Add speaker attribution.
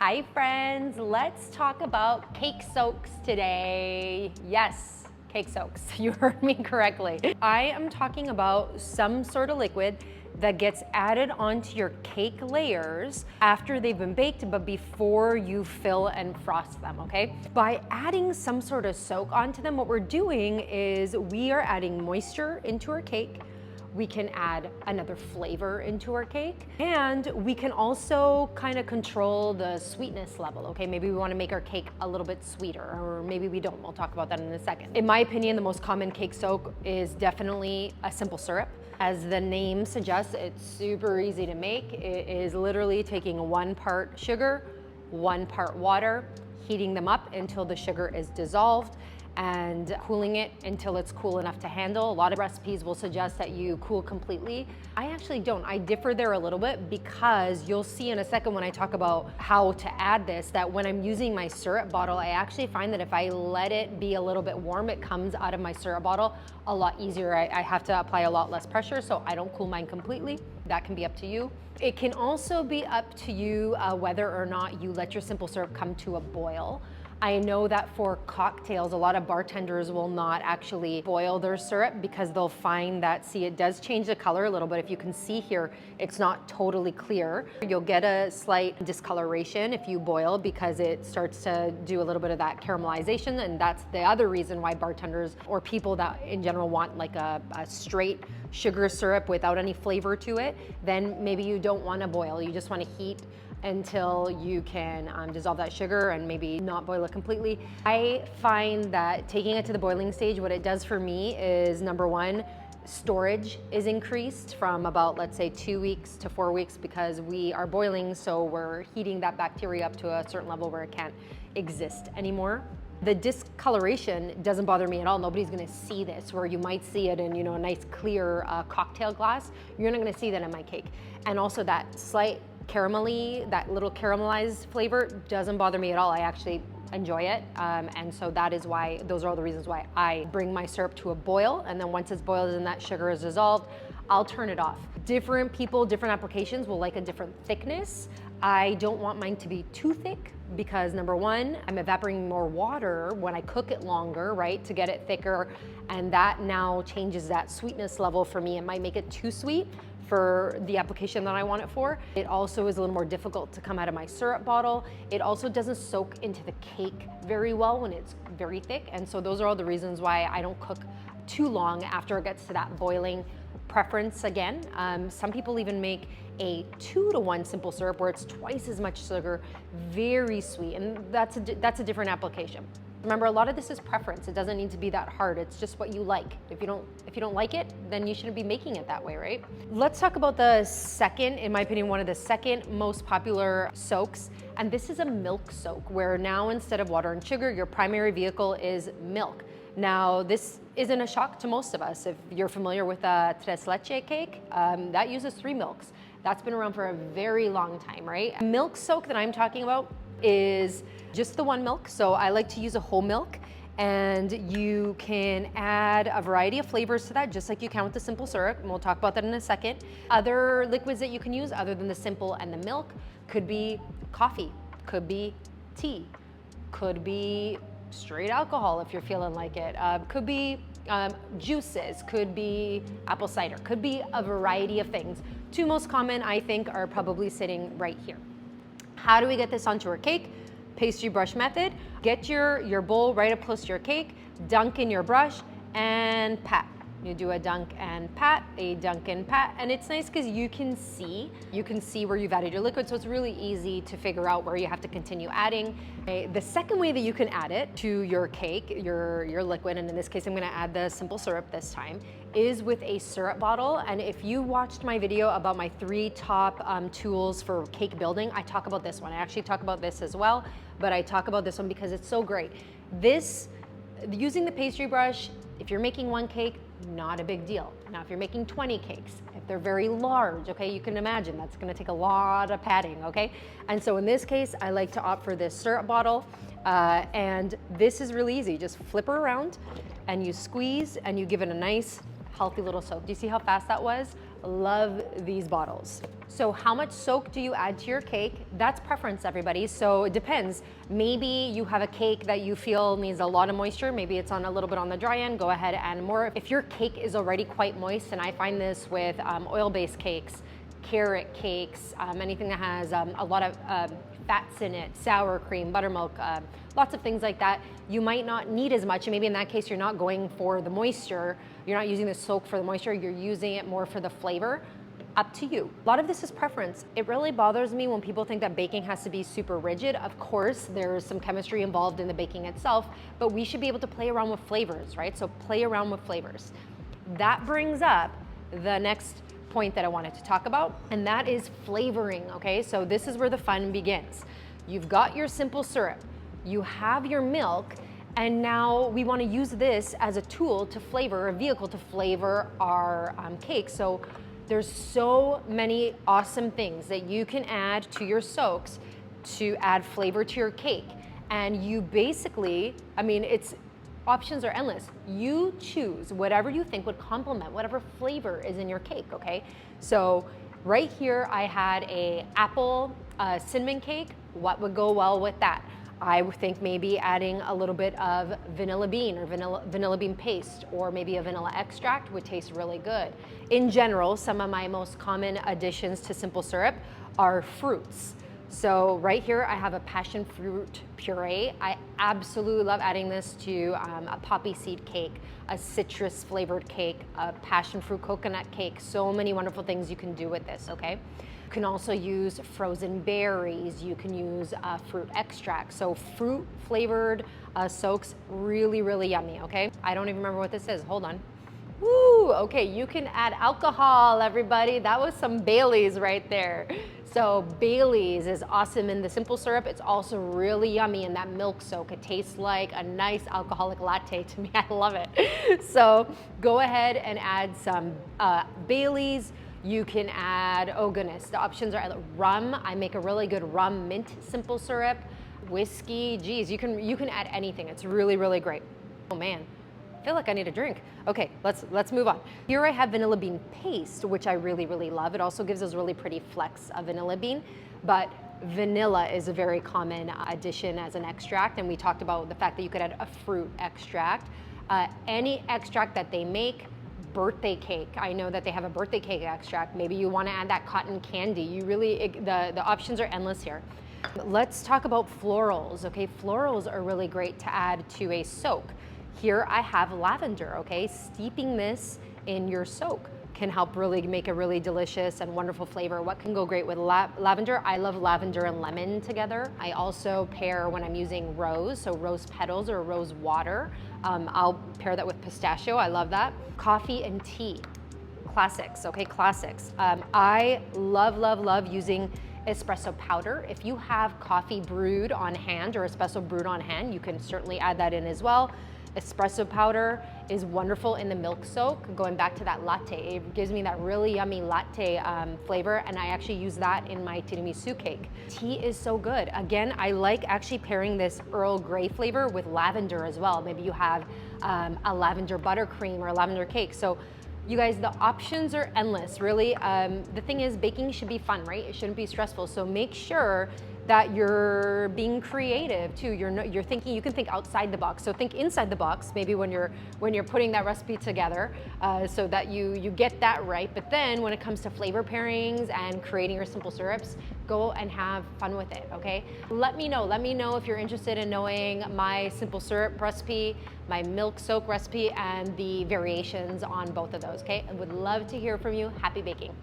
Speaker 1: Hi friends, let's talk about cake soaks today. Yes, cake soaks, you heard me correctly. I am talking about some sort of liquid that gets added onto your cake layers after they've been baked, but before you fill and frost them, okay? By adding some sort of soak onto them, what we're doing is we are adding moisture into our cake. We can add another flavor into our cake, and we can also kind of control the sweetness level, okay? Maybe we want to make our cake a little bit sweeter, or maybe we don't. We'll talk about that in a second. In my opinion, the most common cake soak is definitely a simple syrup. As the name suggests, it's super easy to make. It is literally taking 1 part sugar, 1 part water, heating them up until the sugar is dissolved, and cooling it until it's cool enough to handle. A lot of recipes will suggest that you cool completely. I actually don't. I differ there a little bit because you'll see in a second when I talk about how to add this, that when I'm using my syrup bottle, I actually find that if I let it be a little bit warm, it comes out of my syrup bottle a lot easier. I have to apply a lot less pressure, so I don't cool mine completely. That can be up to you. It can also be up to you whether or not you let your simple syrup come to a boil. I know that for cocktails, a lot of bartenders will not actually boil their syrup because they'll find that, see, it does change the color a little bit. If you can see here, it's not totally clear. You'll get a slight discoloration if you boil because it starts to do a little bit of that caramelization, and that's the other reason why bartenders or people that in general want like a straight sugar syrup without any flavor to it, then maybe you don't want to boil. You just want to heat until you can dissolve that sugar and maybe not boil it completely. I find that taking it to the boiling stage, what it does for me is, number one, storage is increased from about, let's say, 2 weeks to 4 weeks because we are boiling, so we're heating that bacteria up to a certain level where it can't exist anymore. The discoloration doesn't bother me at all. Nobody's gonna see this, where you might see it in, you know, a nice clear cocktail glass. You're not gonna see that in my cake. And also that slight caramelly, that little caramelized flavor doesn't bother me at all. I actually enjoy it. And so that is why, those are all the reasons why I bring my syrup to a boil. And then once it's boiled and that sugar is dissolved, I'll turn it off. Different people, different applications will like a different thickness. I don't want mine to be too thick because, number one, I'm evaporating more water when I cook it longer, right, to get it thicker. And that now changes that sweetness level for me. It might make it too sweet for the application that I want it for. It also is a little more difficult to come out of my syrup bottle. It also doesn't soak into the cake very well when it's very thick. And so those are all the reasons why I don't cook too long after it gets to that boiling preference again. Some people even make a 2-to-1 simple syrup where it's twice as much sugar, very sweet, and that's a different application. Remember, a lot of this is preference. It doesn't need to be that hard. It's just what you like. If you don't like it, then you shouldn't be making it that way, right? Let's talk about the second, in my opinion, one of the second most popular soaks, and this is a milk soak, where now instead of water and sugar, your primary vehicle is milk. Now, this isn't a shock to most of us. If you're familiar with a tres leche cake, that uses 3 milks. That's been around for a very long time, right? Milk soak that I'm talking about is just the 1 milk. So I like to use a whole milk, and you can add a variety of flavors to that, just like you can with the simple syrup, and we'll talk about that in a second. Other liquids that you can use other than the simple and the milk could be coffee, could be tea, could be straight alcohol if you're feeling like it, could be juices, could be apple cider, could be a variety of things. 2 most common, I think, are probably sitting right here. How do we get this onto our cake? Pastry brush method. Get your bowl right up close to your cake, dunk in your brush, and pat. You do a dunk and pat, a dunk and pat, and it's nice because you can see where you've added your liquid, so it's really easy to figure out where you have to continue adding. Okay, the second way that you can add it to your cake, your liquid, and in this case I'm gonna add the simple syrup this time, is with a syrup bottle. And if you watched my video about my 3 top tools for cake building, I talk about this one. I actually talk about this as well, but I talk about this one because it's so great. Using the pastry brush, if you're making 1 cake, not a big deal. Now, if you're making 20 cakes, if they're very large, okay, you can imagine that's gonna take a lot of padding, okay? And so in this case, I like to opt for this syrup bottle, and this is really easy. Just flip her around, and you squeeze, and you give it a nice, healthy little soak. Do you see how fast that was? Love these bottles. So how much soak do you add to your cake? That's preference, everybody. So it depends. Maybe you have a cake that you feel needs a lot of moisture. Maybe it's on a little bit on the dry end. Go ahead and more. If your cake is already quite moist, and I find this with oil-based cakes, carrot cakes, anything that has a lot of fats in it, sour cream, buttermilk, lots of things like that, you might not need as much. And maybe in that case, you're not going for the moisture. You're not using the soak for the moisture. You're using it more for the flavor. Up to you. A lot of this is preference. It really bothers me when people think that baking has to be super rigid. Of course, there's some chemistry involved in the baking itself, but we should be able to play around with flavors, right? So play around with flavors. That brings up the next point that I wanted to talk about, and that is flavoring, okay? So this is where the fun begins. You've got your simple syrup, you have your milk, and now we want to use this as a tool to flavor, a vehicle to flavor our cake. So there's so many awesome things that you can add to your soaks to add flavor to your cake. And you basically, I mean, options are endless. You choose whatever you think would complement whatever flavor is in your cake, okay? So right here, I had a apple cinnamon cake. What would go well with that? I would think maybe adding a little bit of vanilla bean or vanilla bean paste, or maybe a vanilla extract would taste really good. In general, some of my most common additions to simple syrup are fruits. So right here, I have a passion fruit puree. I absolutely love adding this to a poppy seed cake, a citrus flavored cake, a passion fruit coconut cake. So many wonderful things you can do with this, okay? You can also use frozen berries. You can use fruit extract. So fruit flavored soaks, really, really yummy, okay? I don't even remember what this is, hold on. Woo, okay, you can add alcohol, everybody. That was some Baileys right there. So Baileys is awesome in the simple syrup. It's also really yummy in that milk soak. It tastes like a nice alcoholic latte to me. I love it. So go ahead and add some Baileys. You can add, oh goodness, the options are rum. I make a really good rum mint simple syrup, whiskey. Geez, you can add anything. It's really, really great. Oh man, I feel like I need a drink. Okay, let's move on. Here I have vanilla bean paste, which I really, really love. It also gives us really pretty flecks of vanilla bean, but vanilla is a very common addition as an extract, and we talked about the fact that you could add a fruit extract. Any extract that they make, birthday cake. I know that they have a birthday cake extract. Maybe you want to add that cotton candy. You really, the options are endless here. Let's talk about florals, okay? Florals are really great to add to a soak. Here I have lavender, okay? Steeping this in your soak can help really make a really delicious and wonderful flavor. What can go great with lavender? I love lavender and lemon together. I also pair when I'm using rose, so rose petals or rose water. I'll pair that with pistachio, I love that. Coffee and tea, classics, okay, classics. I love, love, love using espresso powder. If you have coffee brewed on hand or espresso brewed on hand, you can certainly add that in as well. Espresso powder is wonderful in the milk soak. Going back to that latte, it gives me that really yummy latte flavor, and I actually use that in my tiramisu cake. Tea is so good. Again, I like actually pairing this Earl Grey flavor with lavender as well. Maybe you have a lavender buttercream or a lavender cake. So you guys, the options are endless, really. The thing is, baking should be fun, right? It shouldn't be stressful. So make sure that you're being creative too. You're thinking, you can think outside the box. So think inside the box, maybe when you're putting that recipe together, so that you get that right. But then when it comes to flavor pairings and creating your simple syrups, go and have fun with it, okay? Let me know if you're interested in knowing my simple syrup recipe, my milk soak recipe, and the variations on both of those, okay? I would love to hear from you. Happy baking.